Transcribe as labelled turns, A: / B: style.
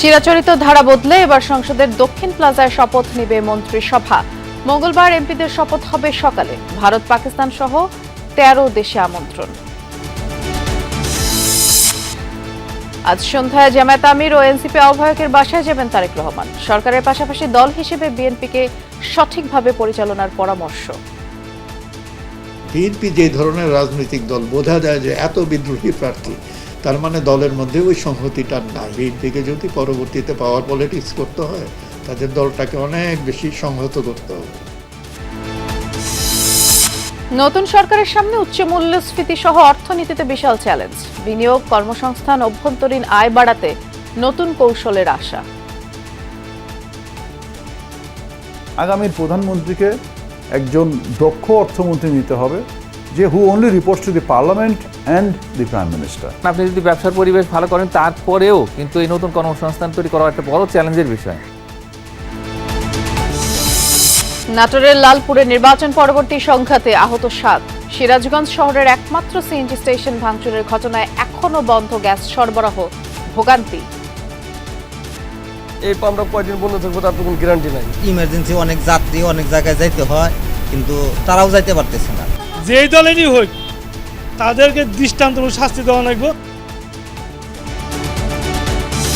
A: চিরাচরিত ধারা বদলে এবার সংসদের দক্ষিণ প্লাজায় শপথ নেবে মন্ত্রিসভা। মঙ্গলবার এমপিদের শপথ হবে সকালে। ভারত, পাকিস্তান সহ 13 দেশে আমন্ত্রণ। আজ সন্ধ্যায় জামায়াত আমির ও এনসিপি আহ্বায়কের বাসায় যাবেন তারেক রহমান। সরকারের পাশাপাশি দল হিসেবে বিএনপিকে সঠিকভাবে পরিচালনার পরামর্শ।
B: বিএনপি যে ধরনের রাজনৈতিক দল, বোঝা যায় যে এত বিদ্রোহী প্রার্থী, তার মানে দলের মধ্যে ওই সংহতিটা নাই। বিএনপিকে যদি পরবর্তীতে পাওয়ার পলিটিক্স করতে হয়, তাদের দলটাকে অনেক বেশি সংহত করতে হবে।
A: নতুন সরকারের সামনে উচ্চ মূল্যস্ফীতি সহ অর্থনীতিতে বিশাল চ্যালেঞ্জ। বিনিয়োগ, কর্মসংস্থান, অভ্যন্তরীণ আয় বাড়াতে নতুন কৌশলের আশা।
C: আগামীর প্রধানমন্ত্রীকে একজন দক্ষ অর্থমন্ত্রী নিতে হবে, যে who only reports to the parliament and the prime minister.
D: আপনি যদি ব্যবসার পরিবেশ ভালো করেন, তারপরেও কিন্তু এই নতুন কর্মসংস্থান তৈরি করা একটা বড় চ্যালেঞ্জের বিষয়।
A: নাটোরের লালপুরে নির্বাচন পরবর্তী সংঘাতে আহত 7। সিরাজগঞ্জ শহরের একমাত্র সিএনজি স্টেশন ভাঙচুরের ঘটনায় এখনো বন্ধ গ্যাস সরবরাহ, ভোগান্তি।
E: এই আমরা কয়দিন বন্ধ থাকবো তার তো কোনো গ্যারান্টি নাই।
F: ইমার্জেন্সি অনেক যাত্রী অনেক জায়গায় যাইতে হয়, কিন্তু তারাও যাইতে পারতেছে না।
G: যেই দলেরই হোক তাদেরকে দৃষ্টান্ত শাস্তি দেওয়া লাগবে।